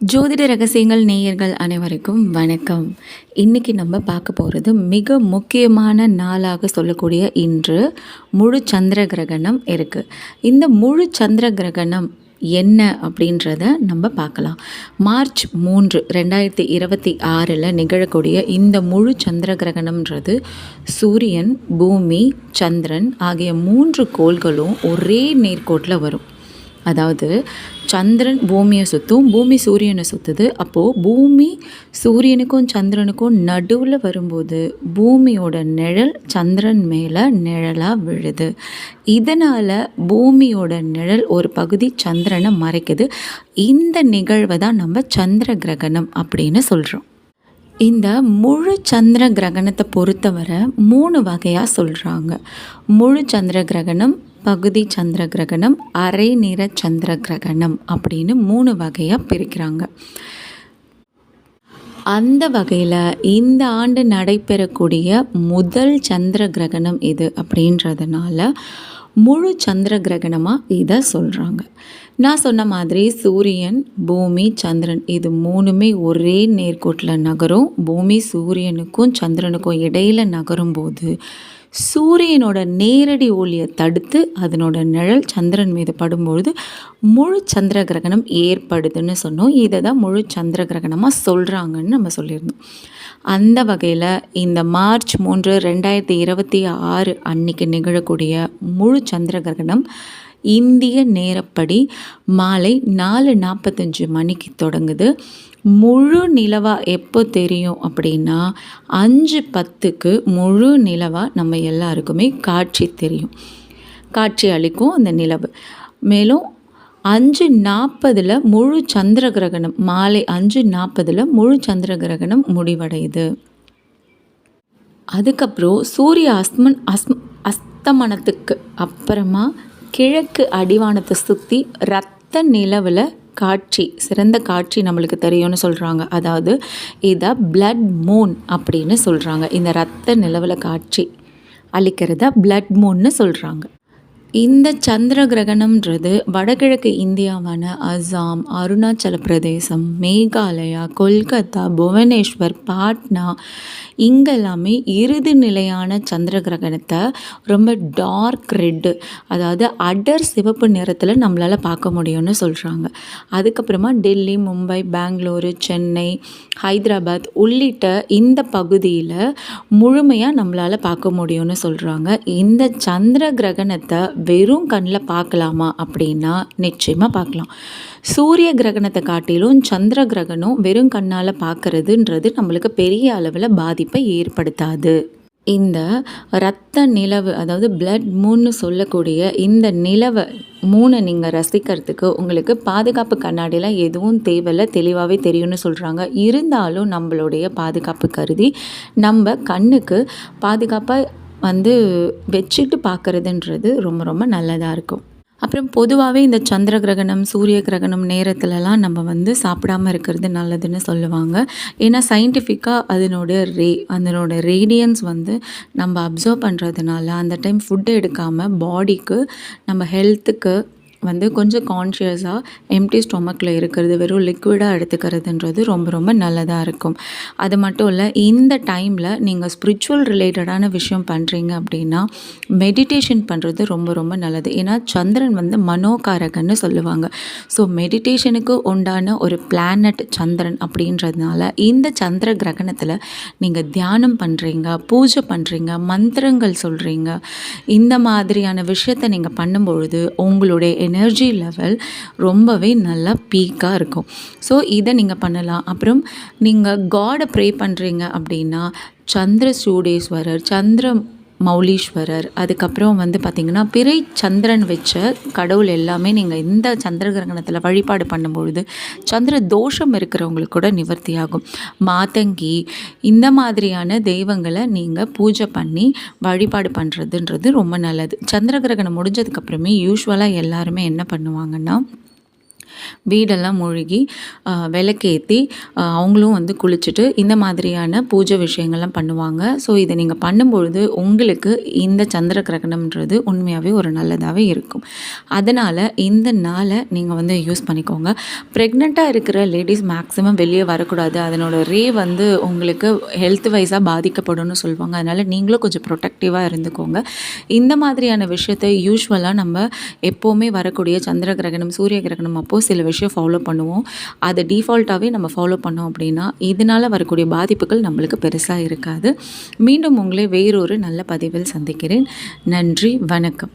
ஜோதிட ரகசியங்கள் நேயர்கள் அனைவருக்கும் வணக்கம். இன்றைக்கி நம்ம பார்க்க போகிறது மிக முக்கியமான நாளாக சொல்லக்கூடிய இன்று முழு சந்திர கிரகணம் இருக்குது. இந்த முழு சந்திர கிரகணம் என்ன அப்படின்றத நம்ம பார்க்கலாம். மார்ச் 3, 2026 நிகழக்கூடிய இந்த முழு சந்திர கிரகணம்ன்றது சூரியன், பூமி, சந்திரன் ஆகிய 3 கோள்களும் ஒரே நேர்கோட்டில் வரும். அதாவது சந்திரன் பூமியை சுற்றும், பூமி சூரியனை சுற்றுது. அப்போது பூமி சூரியனுக்கும் சந்திரனுக்கும் நடுவில் வரும்போது பூமியோட நிழல் சந்திரன் மேலே நிழலாக விழுது. இதனால் பூமியோட நிழல் ஒரு பகுதி சந்திரனை மறைக்குது. இந்த நிகழ்வை தான் நம்ம சந்திர கிரகணம் அப்படின்னு சொல்கிறோம். இந்த முழு சந்திர கிரகணத்தை பொறுத்தவரை 3 வகையாக சொல்கிறாங்க. முழு சந்திர கிரகணம், பகுதி சந்திர கிரகணம், அரை நிற சந்திர கிரகணம் அப்படின்னு 3 வகையாக பிரிக்கிறாங்க. அந்த வகையில் இந்த ஆண்டு நடைபெறக்கூடிய முதல் சந்திர கிரகணம் இது அப்படின்றதுனால முழு சந்திர கிரகணமாக இதை சொல்கிறாங்க. நான் சொன்ன மாதிரி சூரியன், பூமி, சந்திரன் இது 3மே ஒரே நேர்கோட்டில் நகரும். பூமி சூரியனுக்கும் சந்திரனுக்கும் இடையில் நகரும்போது சூரியனோட நேரடி ஒளியை தடுத்து அதனோட நிழல் சந்திரன் மீது படும்பொழுது முழு சந்திர கிரகணம் ஏற்படுதுன்னு சொன்னோம். இதை தான் முழு சந்திர கிரகணமாக சொல்கிறாங்கன்னு நம்ம சொல்லியிருந்தோம். அந்த வகையில் இந்த மார்ச் 3, 2026 அன்னைக்கு நிகழக்கூடிய முழு சந்திர கிரகணம் இந்திய நேரப்படி மாலை 4:45 மணிக்கு தொடங்குது. முழு நிலவாக எப்போ தெரியும் அப்படின்னா 5:10க்கு முழு நிலவாக நம்ம எல்லாருக்குமே காட்சி தெரியும், காட்சி அளிக்கும் அந்த நிலவு. மேலும் 5:40 முழு சந்திர கிரகணம், மாலை 5:40 முழு சந்திர கிரகணம் முடிவடையுது. அதுக்கப்புறம் சூரிய அஸ்தமனத்துக்கு அப்புறமா கிழக்கு அடிவானத்தை சுற்றி ரத்த நிலவில் காட்சி, சிறந்த காட்சி நம்மளுக்கு தெரியும்னு சொல்கிறாங்க. அதாவது இதை பிளட் மூன் அப்படின்னு சொல்கிறாங்க. இந்த ரத்த நிலவில் காட்சி அளிக்கிறத பிளட் மூன்னு சொல்கிறாங்க. இந்த சந்திர கிரகணம்ன்றது வடகிழக்கு இந்தியாவான அஸ்ஸாம், அருணாச்சல பிரதேசம், மேகாலயா, கொல்கத்தா, புவனேஸ்வர், பாட்னா இங்கெல்லாமே இறுதி நிலையான சந்திர கிரகணத்தை ரொம்ப டார்க் ரெட்டு, அதாவது அடர் சிவப்பு நிறத்தில் நம்மளால் பார்க்க முடியும்னு சொல்கிறாங்க. அதுக்கப்புறமா டெல்லி, மும்பை, பெங்களூரு, சென்னை, ஹைதராபாத் உள்ளிட்ட இந்த பகுதியில் முழுமையாக நம்மளால் பார்க்க முடியும்னு சொல்கிறாங்க. இந்த சந்திர கிரகணத்தை வெறும் கண்ணில் பார்க்கலாமா அப்படின்னா நிச்சயமாக பார்க்கலாம். சூரிய கிரகணத்தை காட்டிலும் சந்திர கிரகணம் வெறும் கண்ணால் பார்க்கறதுன்றது நம்மளுக்கு பெரிய அளவில் பாதிப்பை ஏற்படுத்தாது. இந்த இரத்த நிலவு, அதாவது பிளட் மூன்னு சொல்லக்கூடிய இந்த நிலவை நீங்கள் ரசிக்கிறதுக்கு உங்களுக்கு பாதுகாப்பு கண்ணாடிலாம் எதுவும் தேவையில்லை, தெளிவாகவே தெரியும்னு சொல்கிறாங்க. இருந்தாலும் நம்மளுடைய பாதுகாப்பு கருதி நம்ம கண்ணுக்கு பாதுகாப்பாக வச்சுட்டு பார்க்குறதுன்றது ரொம்ப ரொம்ப நல்லதாக இருக்கும். அப்புறம் பொதுவாகவே இந்த சந்திர கிரகணம், சூரிய கிரகணம் நேரத்துலலாம் நம்ம சாப்பிடாமல் இருக்கிறது நல்லதுன்னு சொல்லுவாங்க. ஏன்னா சயின்டிஃபிக்காக அதனோட ரேடியன்ஸ் நம்ம அப்சர்வ் பண்ணுறதுனால அந்த டைம் ஃபுட்டு எடுக்காமல் பாடிக்கு, நம்ம ஹெல்த்துக்கு கொஞ்சம் கான்ஷியஸாக எம்டி ஸ்டொமக்கில் இருக்கிறது, வெறும் லிக்விடாக எடுத்துக்கிறதுன்றது ரொம்ப ரொம்ப நல்லதாக இருக்கும். அது மட்டும் இல்லை, இந்த டைமில் நீங்கள் ஸ்பிரிச்சுவல் ரிலேட்டடான விஷயம் பண்ணுறீங்க அப்படின்னா மெடிடேஷன் பண்ணுறது ரொம்ப ரொம்ப நல்லது. ஏன்னா சந்திரன் மனோகாரகன்னு சொல்லுவாங்க. ஸோ மெடிடேஷனுக்கு உண்டான ஒரு பிளானட் சந்திரன் அப்படின்றதுனால இந்த சந்திர கிரகணத்தில் நீங்கள் தியானம் பண்ணுறீங்க, பூஜை பண்ணுறீங்க, மந்திரங்கள் சொல்கிறீங்க, இந்த மாதிரியான விஷயத்தை நீங்கள் பண்ணும்பொழுது உங்களுடைய எனர்ஜி லெவல் ரொம்பவே நல்லா பீக்காக இருக்கும். ஸோ இதை நீங்கள் பண்ணலாம். அப்புறம் நீங்கள் காடை ப்ரே பண்ணுறீங்க அப்படின்னா சந்திர சூடேஸ்வரர், சந்திர மௌலீஸ்வரர், அதுக்கப்புறம் பார்த்திங்கன்னா பிறை சந்திரன் வச்ச கடவுள் எல்லாமே நீங்கள் இந்த சந்திர கிரகணத்தில் வழிபாடு பண்ணும்பொழுது சந்திர தோஷம் இருக்கிறவங்களுக்கு கூட நிவர்த்தியாகும். மாதங்கி இந்த மாதிரியான தெய்வங்களை நீங்கள் பூஜை பண்ணி வழிபாடு பண்ணுறதுன்றது ரொம்ப நல்லது. சந்திர கிரகணம் முடிஞ்சதுக்கப்புறமே யூஸ்வலாக எல்லாருமே என்ன பண்ணுவாங்கன்னா வீடெல்லாம் மூழ்கி விளக்கேற்றி அவங்களும் வந்து குளிச்சுட்டு இந்த மாதிரியான பூஜை விஷயங்கள்லாம் பண்ணுவாங்க. ஸோ இதை நீங்கள் பண்ணும்பொழுது உங்களுக்கு இந்த சந்திர கிரகணம்ன்றது உண்மையாகவே ஒரு நல்லதாகவே இருக்கும். அதனால் இந்த நாளை நீங்கள் வந்து யூஸ் பண்ணிக்கோங்க. ப்ரெக்னெண்ட்டாக இருக்கிற லேடிஸ் மேக்ஸிமம் வெளியே வரக்கூடாது. அதனோட ரே வந்து உங்களுக்கு ஹெல்த் வைஸாக பாதிக்கப்படும்னு சொல்லுவாங்க. அதனால் நீங்களும் கொஞ்சம் ப்ரொடெக்டிவாக இருந்துக்கோங்க. இந்த மாதிரியான விஷயத்தை யூஸ்வலாக நம்ம எப்போவுமே வரக்கூடிய சந்திர கிரகணம், சூரிய கிரகணம் அப்போது சில விஷயம் ஃபாலோ பண்ணுவோம். அதை டிஃபால்ட்டாகவே நம்ம ஃபாலோ பண்ணோம் அப்படின்னா இதனால் வரக்கூடிய பாதிப்புகள் நம்மளுக்கு பெருசாக இருக்காது. மீண்டும் உங்களை வேறொரு நல்ல பதிவில் சந்திக்கிறேன். நன்றி, வணக்கம்.